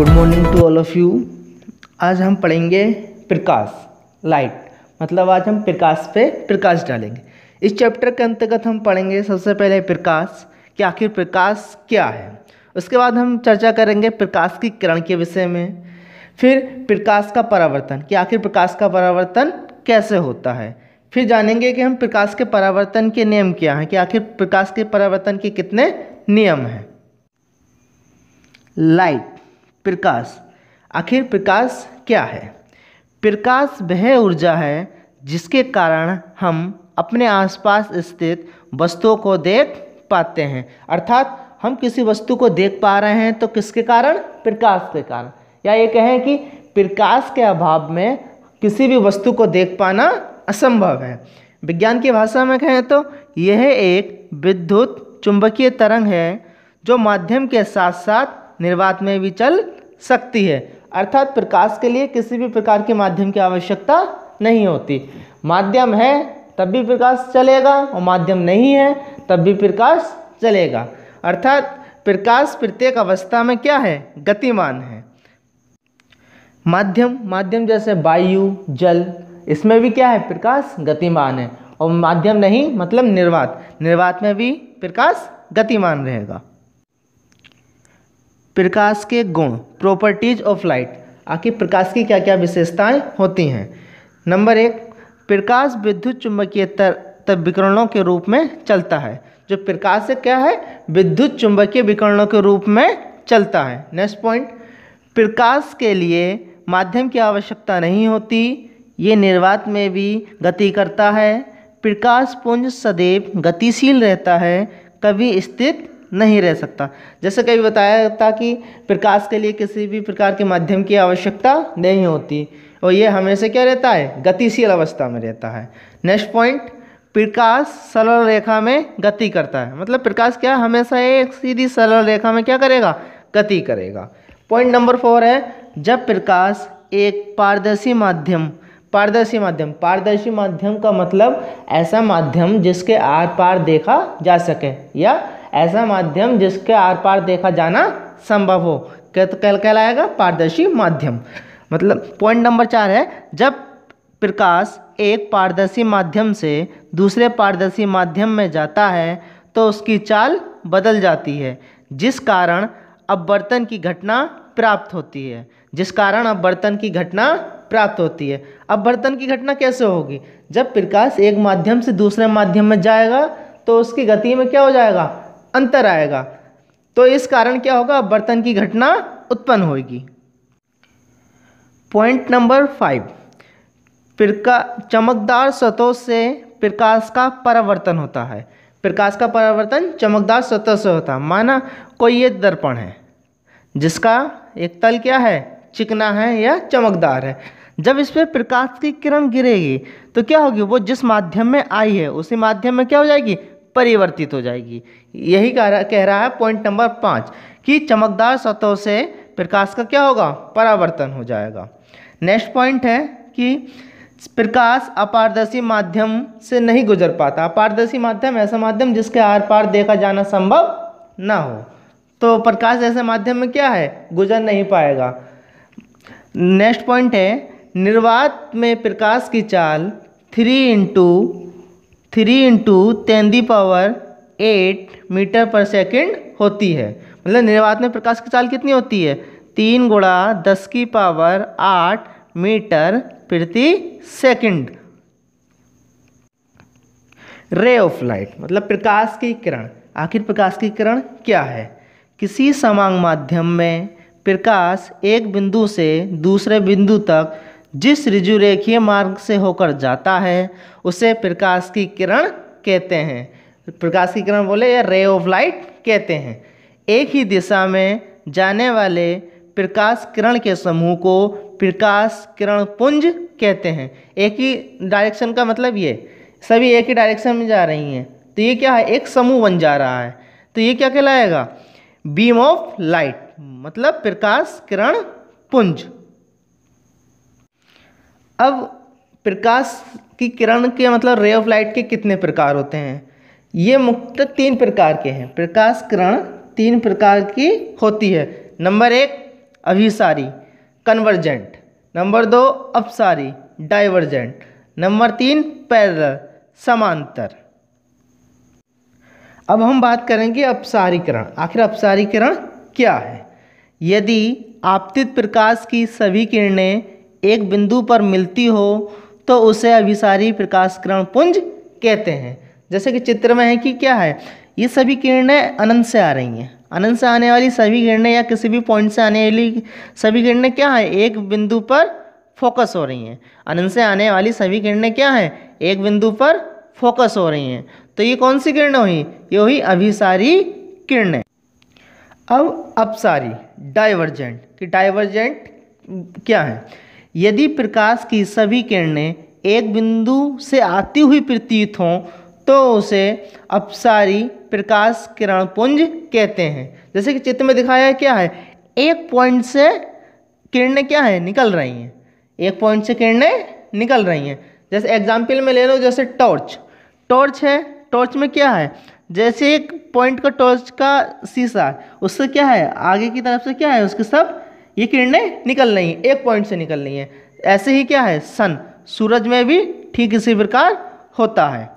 Good morning to all of you. आज हम पढ़ेंगे प्रकाश, लाइट, मतलब आज हम प्रकाश पे प्रकाश डालेंगे। इस चैप्टर के अंतर्गत हम पढ़ेंगे सबसे पहले प्रकाश कि आखिर प्रकाश क्या है। उसके बाद हम चर्चा करेंगे प्रकाश की किरण के विषय में। फिर प्रकाश का परावर्तन कि आखिर प्रकाश का परावर्तन कैसे होता है। फिर जानेंगे कि हम प्रकाश के परावर्तन के नियम क्या हैं, कि आखिर प्रकाश के परावर्तन के कितने नियम हैं। लाइट, प्रकाश, आखिर प्रकाश क्या है। प्रकाश वह ऊर्जा है जिसके कारण हम अपने आसपास स्थित वस्तुओं को देख पाते हैं। अर्थात हम किसी वस्तु को देख पा रहे हैं तो किसके कारण? प्रकाश के कारण। या ये कहें कि प्रकाश के अभाव में किसी भी वस्तु को देख पाना असंभव है। विज्ञान की भाषा में कहें तो यह एक विद्युत चुंबकीय तरंग है जो माध्यम के साथ साथ निर्वात में भी चल सकती है। अर्थात प्रकाश के लिए किसी भी प्रकार के माध्यम की आवश्यकता नहीं होती। माध्यम है तब भी प्रकाश चलेगा और माध्यम नहीं है तब भी प्रकाश चलेगा। अर्थात प्रकाश प्रत्येक अवस्था में क्या है? गतिमान है। माध्यम जैसे वायु, जल, इसमें भी क्या है? प्रकाश गतिमान है। और माध्यम नहीं मतलब निर्वात में भी प्रकाश गतिमान रहेगा। प्रकाश के गुण, प्रॉपर्टीज ऑफ लाइट, आखिर प्रकाश की क्या क्या विशेषताएं होती हैं। नंबर 1, प्रकाश विद्युत चुंबकीय विकिरणों के रूप में चलता है। जो प्रकाश है क्या है? विद्युत चुंबकीय विकिरणों के रूप में चलता है। नेक्स्ट पॉइंट, प्रकाश के लिए माध्यम की आवश्यकता नहीं होती, ये निर्वात में भी गति करता है। प्रकाश पुंज सदैव गतिशील रहता है, कभी स्थिर नहीं रह सकता। जैसे कभी बताया था कि प्रकाश के लिए किसी भी प्रकार के माध्यम की आवश्यकता नहीं होती और ये हमेशा क्या रहता है? गतिशील अवस्था में रहता है। नेक्स्ट पॉइंट, प्रकाश सरल रेखा में गति करता है। मतलब प्रकाश क्या हमेशा एक सीधी सरल रेखा में क्या करेगा? गति करेगा। पॉइंट नंबर 4 है, जब प्रकाश एक पारदर्शी माध्यम का मतलब ऐसा माध्यम जिसके आर पार देखा जा सके या ऐसा माध्यम जिसके आर पार देखा जाना संभव हो, कहलाएगा पारदर्शी माध्यम। मतलब पॉइंट नंबर 4 है, जब प्रकाश एक पारदर्शी माध्यम से दूसरे पारदर्शी माध्यम में जाता है तो उसकी चाल बदल जाती है, जिस कारण अपवर्तन की घटना प्राप्त होती है। अपवर्तन की घटना कैसे होगी? जब प्रकाश एक माध्यम से दूसरे माध्यम में जाएगा तो उसकी गति में क्या हो जाएगा? अंतर आएगा। तो इस कारण क्या होगा? अपवर्तन की घटना उत्पन्न होगी। पॉइंट नंबर 5, चमकदार सतहों से प्रकाश का परावर्तन होता है। प्रकाश का परावर्तन चमकदार सतह से होता है। माना कोई ये दर्पण है जिसका एक तल क्या है? चिकना है या चमकदार है। जब इस पर प्रकाश की किरण गिरेगी तो क्या होगी? वो जिस माध्यम में आई है उसी माध्यम में क्या हो जाएगी? परिवर्तित हो जाएगी। यही कह रहा है पॉइंट नंबर 5 कि चमकदार सतहों से प्रकाश का क्या होगा? परावर्तन हो जाएगा। नेक्स्ट पॉइंट है कि प्रकाश अपारदर्शी माध्यम से नहीं गुजर पाता। अपारदर्शी माध्यम ऐसा माध्यम जिसके आर पार देखा जाना संभव ना हो, तो प्रकाश ऐसे माध्यम में क्या है? गुजर नहीं पाएगा। नेक्स्ट पॉइंट है, निर्वात में प्रकाश की चाल 3 × 10⁸ मीटर पर सेकंड होती है। मतलब निर्वात में प्रकाश की चाल कितनी होती है? 3 × 10⁸ मीटर प्रति सेकंड। रे ऑफ लाइट, मतलब प्रकाश की किरण। आखिर प्रकाश की किरण क्या है? किसी समान माध्यम में प्रकाश एक बिंदु से दूसरे बिंदु तक जिस ऋजुरेखीय मार्ग से होकर जाता है उसे प्रकाश की किरण कहते हैं। प्रकाश की किरण बोले या रे ऑफ लाइट कहते हैं। एक ही दिशा में जाने वाले प्रकाश किरण के समूह को प्रकाश किरण पुंज कहते हैं। एक ही डायरेक्शन का मतलब ये सभी एक ही डायरेक्शन में जा रही हैं तो ये क्या है? एक समूह बन जा रहा है तो ये क्या कहलाएगा? बीम ऑफ लाइट, मतलब प्रकाश किरण पुंज। अब प्रकाश की किरण के मतलब रे ऑफ लाइट के कितने प्रकार होते हैं? ये मुख्यतः 3 प्रकार के हैं। प्रकाश किरण 3 प्रकार की होती है। नंबर 1 अभिसारी कन्वर्जेंट, नंबर 2 अपसारी डाइवर्जेंट, नंबर 3 पैरेलल समांतर। अब हम बात करेंगे अपसारीकरण। आखिर अपसारीकरण क्या है? यदि आपतित प्रकाश की सभी किरणें एक बिंदु पर मिलती हो तो उसे अभिसारी प्रकाश किरण पुंज कहते हैं। जैसे कि चित्र में है कि क्या है, ये सभी किरणें अनंत से आ रही हैं। अनंत से आने वाली सभी किरणें या किसी भी पॉइंट से आने वाली सभी किरणें क्या है, एक बिंदु पर फोकस हो रही हैं। अनंत से आने वाली सभी किरणें क्या है, एक बिंदु पर फोकस हो रही हैं। तो ये कौन सी किरणें हुई? ये हुई अभिसारी किरणें। अब अपसारी डाइवर्जेंट कि डाइवर्जेंट क्या है? यदि प्रकाश की सभी किरणें एक बिंदु से आती हुई प्रतीत हों तो उसे अपसारी प्रकाश किरण पुंज कहते हैं। जैसे कि चित्र में दिखाया है क्या है, एक पॉइंट से किरणें क्या है, निकल रही हैं। एक पॉइंट से किरणें निकल रही हैं। जैसे एग्जाम्पल में ले लो, जैसे टॉर्च है। टॉर्च में क्या है, जैसे एक पॉइंट का टॉर्च का शीशा है, उससे क्या है, आगे की तरफ से क्या है, उसके सब ये किरणें निकल रही हैं, एक पॉइंट से निकल रही हैं। ऐसे ही क्या है, सन, सूरज में भी ठीक इसी प्रकार होता है।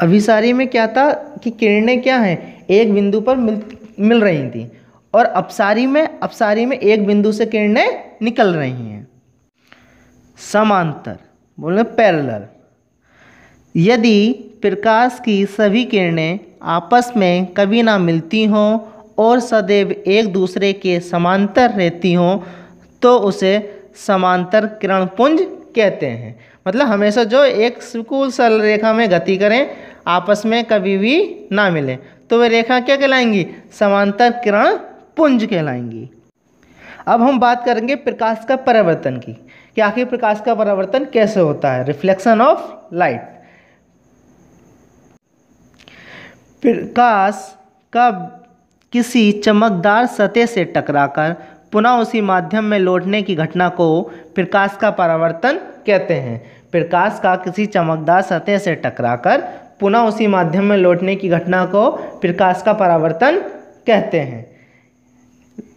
अभिसारी में क्या था कि किरणें क्या हैं, एक बिंदु पर मिल रही थी, और अपसारी में एक बिंदु से किरणें निकल रही हैं। समांतर बोले पैरेलल, यदि प्रकाश की सभी किरणें आपस में कभी ना मिलती हों और सदैव एक दूसरे के समांतर रहती हों तो उसे समांतर किरण पुंज कहते हैं। मतलब हमेशा जो एक बिल्कुल सरल रेखा में गति करें, आपस में कभी भी ना मिलें, तो वे रेखा क्या कहलाएंगी, समांतर किरण पुंज कहलाएंगी। अब हम बात करेंगे प्रकाश का परावर्तन की, कि आखिर प्रकाश का परावर्तन कैसे होता है, रिफ्लेक्शन ऑफ लाइट। प्रकाश का किसी चमकदार सतह से टकराकर पुनः उसी माध्यम में लौटने की घटना को प्रकाश का परावर्तन कहते हैं। प्रकाश का किसी चमकदार सतह से टकराकर पुनः उसी माध्यम में लौटने की घटना को प्रकाश का परावर्तन कहते हैं।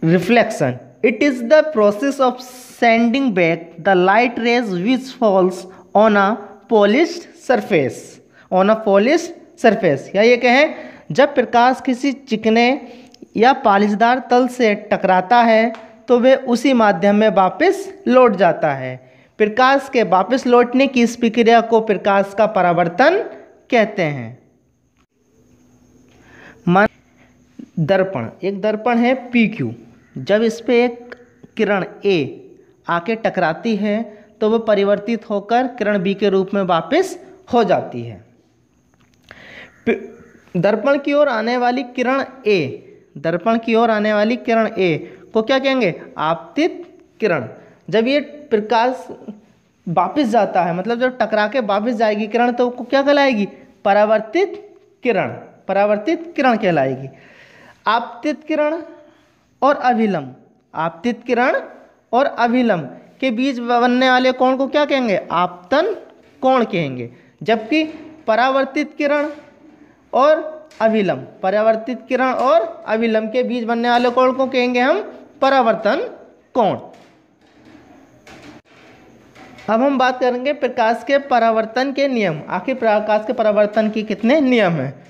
Reflection, it is the process of sending back the light rays which falls on a polished surface. या ये कहें, जब प्रकाश किसी चिकने या पालिशदार तल से टकराता है तो वह उसी माध्यम में वापस लौट जाता है। प्रकाश के वापस लौटने की इस प्रक्रिया को प्रकाश का परावर्तन कहते हैं। दर्पण, एक दर्पण है PQ, जब इस पे एक किरण A आके टकराती है तो वह परिवर्तित होकर किरण B के रूप में वापस हो जाती है। दर्पण की ओर आने वाली किरण A को क्या कहेंगे, आपतित किरण। जब ये प्रकाश वापस जाता है, मतलब जब टकरा के वापस जाएगी किरण, तो क्या कहलाएगी, परावर्तित किरण कहलाएगी। आपतित किरण और अभिलंब के बीच बनने वाले कोण को क्या कहेंगे, आपतन कोण कहेंगे। जबकि परावर्तित किरण और अभिलंब के बीच बनने वाले कोण को कहेंगे हम परावर्तन कोण। अब हम बात करेंगे प्रकाश के परावर्तन के नियम। आखिर प्रकाश के परावर्तन के कितने नियम हैं?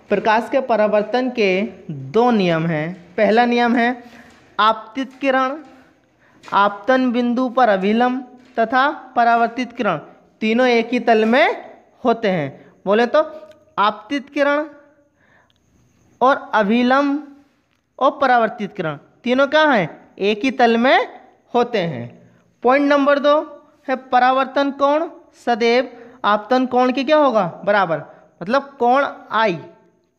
प्रकाश के परावर्तन के 2 नियम हैं। पहला नियम है आपतित किरण, आपतन बिंदु पर अभिलंब तथा परावर्तित किरण तीनों एक ही तल में होते हैं। बोले तो आपतित किरण और अभिलंब और परावर्तित किरण तीनों क्या हैं, एक ही तल में होते हैं। पॉइंट नंबर 2 है परावर्तन कोण सदैव आपतन कोण के क्या होगा, बराबर। मतलब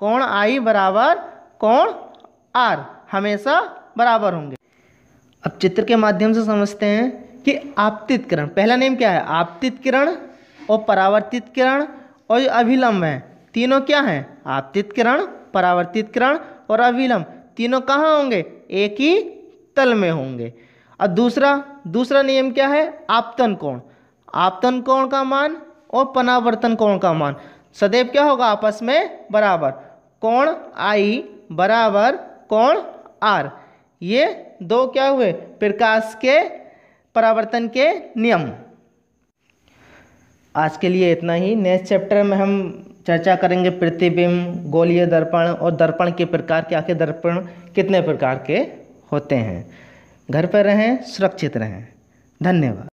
कोण I बराबर कोण R हमेशा बराबर होंगे। अब चित्र के माध्यम से समझते हैं कि आपतित किरण, पहला नियम क्या है, आपतित किरण और परावर्तित किरण और जो अभिलंब है तीनों क्या हैं, आपतित किरण, परावर्तित किरण और अभिलंब तीनों कहाँ होंगे, एक ही तल में होंगे। और दूसरा नियम क्या है, आपतन कोण का मान और परावर्तन कोण का मान सदैव क्या होगा, आपस में बराबर। कोण I बराबर कोण R, ये दो क्या हुए, प्रकाश के परावर्तन के नियम। आज के लिए इतना ही। नेक्स्ट चैप्टर में हम चर्चा करेंगे प्रतिबिंब, गोलीय दर्पण और दर्पण के प्रकार के, आखिर दर्पण कितने प्रकार के होते हैं। घर पर रहें, सुरक्षित रहें। धन्यवाद।